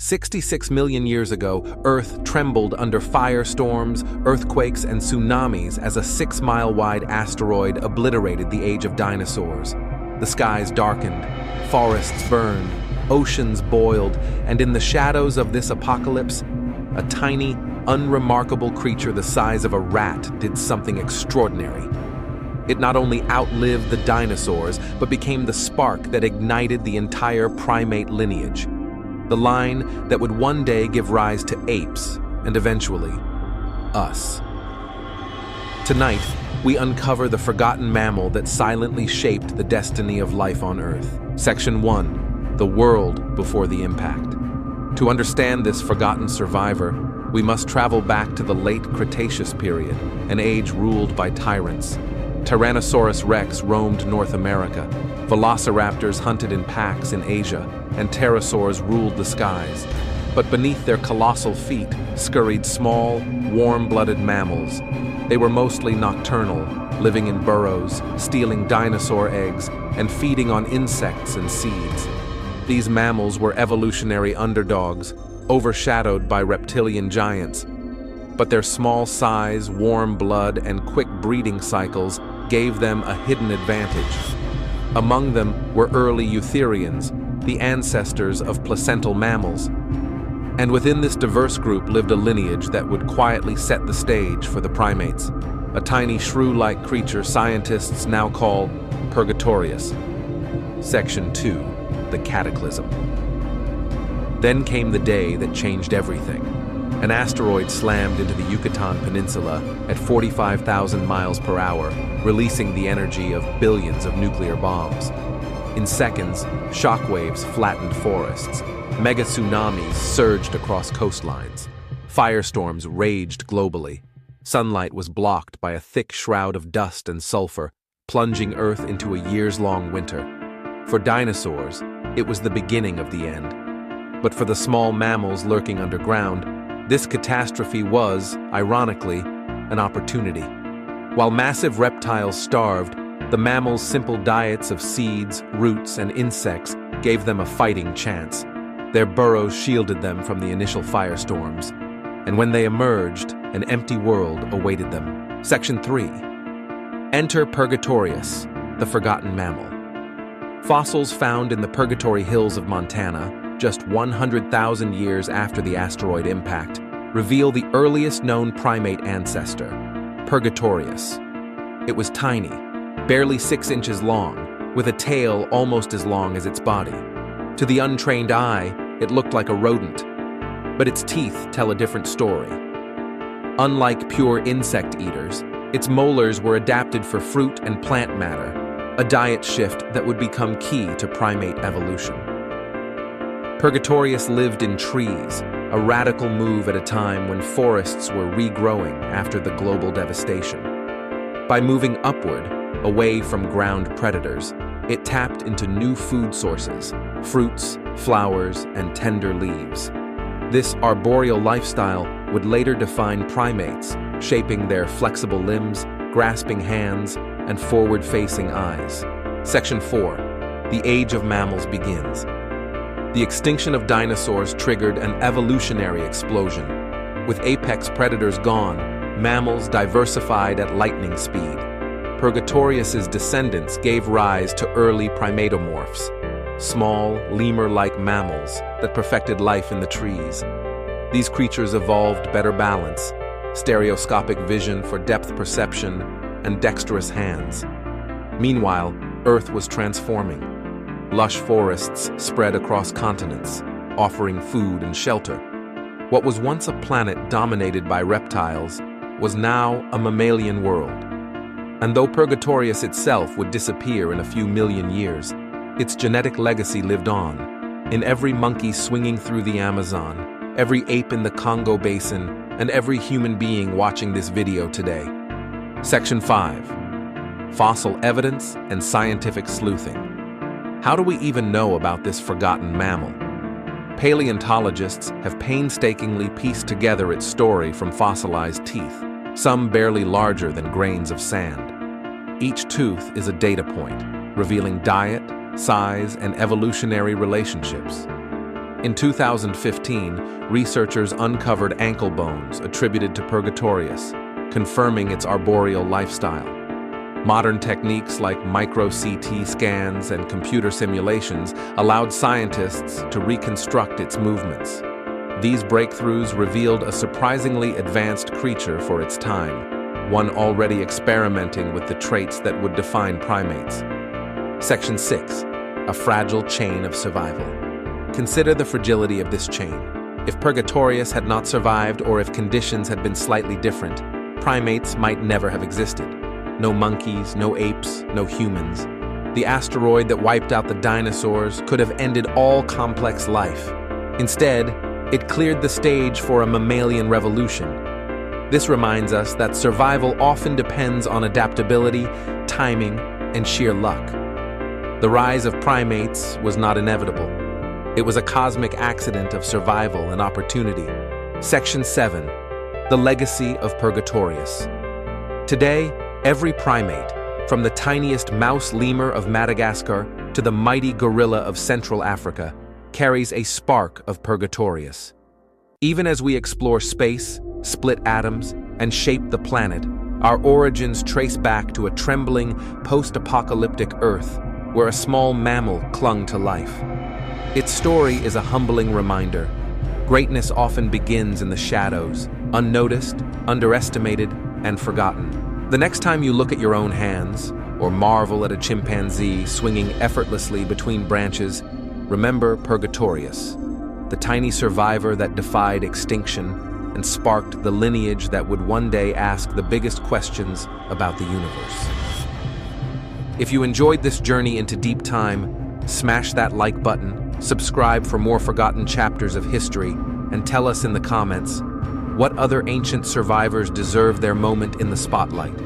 66 million years ago, Earth trembled under firestorms, earthquakes, and tsunamis as a 6-mile-wide asteroid obliterated the Age of Dinosaurs. The skies darkened, forests burned, oceans boiled, and in the shadows of this apocalypse, a tiny, unremarkable creature the size of a rat did something extraordinary. It not only outlived the dinosaurs, but became the spark that ignited the entire primate lineage. The line that would one day give rise to apes, and eventually, us. Tonight, we uncover the forgotten mammal that silently shaped the destiny of life on Earth. Section 1. The world before the impact. To understand this forgotten survivor, we must travel back to the late Cretaceous period, an age ruled by tyrants. Tyrannosaurus rex roamed North America, velociraptors hunted in packs in Asia, and pterosaurs ruled the skies. But beneath their colossal feet scurried small, warm-blooded mammals. They were mostly nocturnal, living in burrows, stealing dinosaur eggs, and feeding on insects and seeds. These mammals were evolutionary underdogs, overshadowed by reptilian giants. But their small size, warm blood, and quick breeding cycles gave them a hidden advantage. Among them were early eutherians, the ancestors of placental mammals. And within this diverse group lived a lineage that would quietly set the stage for the primates, a tiny shrew-like creature scientists now call Purgatorius. Section 2. The Cataclysm. Then came the day that changed everything. An asteroid slammed into the Yucatan Peninsula at 45,000 miles per hour, releasing the energy of billions of nuclear bombs. In seconds, shockwaves flattened forests. Mega tsunamis surged across coastlines. Firestorms raged globally. Sunlight was blocked by a thick shroud of dust and sulfur, plunging Earth into a years-long winter. For dinosaurs, it was the beginning of the end. But for the small mammals lurking underground, this catastrophe was, ironically, an opportunity. While massive reptiles starved, the mammals' simple diets of seeds, roots, and insects gave them a fighting chance. Their burrows shielded them from the initial firestorms, and when they emerged, an empty world awaited them. Section 3. Enter Purgatorius, the forgotten mammal. Fossils found in the Purgatory Hills of Montana, just 100,000 years after the asteroid impact, reveal the earliest known primate ancestor, Purgatorius. It was tiny, barely 6 inches long, with a tail almost as long as its body. To the untrained eye, it looked like a rodent, but its teeth tell a different story. Unlike pure insect eaters, its molars were adapted for fruit and plant matter, a diet shift that would become key to primate evolution. Purgatorius lived in trees, a radical move at a time when forests were regrowing after the global devastation. By moving upward, away from ground predators, it tapped into new food sources, fruits, flowers, and tender leaves. This arboreal lifestyle would later define primates, shaping their flexible limbs, grasping hands, and forward-facing eyes. Section 4. The Age of Mammals begins. The extinction of dinosaurs triggered an evolutionary explosion. With apex predators gone, mammals diversified at lightning speed. Purgatorius's descendants gave rise to early primatomorphs, small, lemur-like mammals that perfected life in the trees. These creatures evolved better balance, stereoscopic vision for depth perception, and dexterous hands. Meanwhile, Earth was transforming. Lush forests spread across continents, offering food and shelter. What was once a planet dominated by reptiles was now a mammalian world. And though Purgatorius itself would disappear in a few million years, its genetic legacy lived on. In every monkey swinging through the Amazon, every ape in the Congo Basin, and every human being watching this video today. Section 5. Fossil evidence and scientific sleuthing. How do we even know about this forgotten mammal? Paleontologists have painstakingly pieced together its story from fossilized teeth, some barely larger than grains of sand. Each tooth is a data point, revealing diet, size, and evolutionary relationships. In 2015, researchers uncovered ankle bones attributed to Purgatorius, confirming its arboreal lifestyle. Modern techniques like micro-CT scans and computer simulations allowed scientists to reconstruct its movements. These breakthroughs revealed a surprisingly advanced creature for its time, one already experimenting with the traits that would define primates. Section 6. A fragile chain of survival. Consider the fragility of this chain. If Purgatorius had not survived, or if conditions had been slightly different, primates might never have existed. No monkeys, no apes, no humans. The asteroid that wiped out the dinosaurs could have ended all complex life. Instead, it cleared the stage for a mammalian revolution. This reminds us that survival often depends on adaptability, timing, and sheer luck. The rise of primates was not inevitable. It was a cosmic accident of survival and opportunity. Section 7. The legacy of Purgatorius. Today, every primate, from the tiniest mouse lemur of Madagascar to the mighty gorilla of Central Africa, carries a spark of Purgatorius. Even as we explore space, split atoms, and shape the planet, our origins trace back to a trembling, post-apocalyptic Earth where a small mammal clung to life. Its story is a humbling reminder. Greatness often begins in the shadows, unnoticed, underestimated, and forgotten. The next time you look at your own hands, or marvel at a chimpanzee swinging effortlessly between branches, remember Purgatorius, the tiny survivor that defied extinction and sparked the lineage that would one day ask the biggest questions about the universe. If you enjoyed this journey into deep time, smash that like button, subscribe for more forgotten chapters of history, and tell us in the comments what other ancient survivors deserve their moment in the spotlight.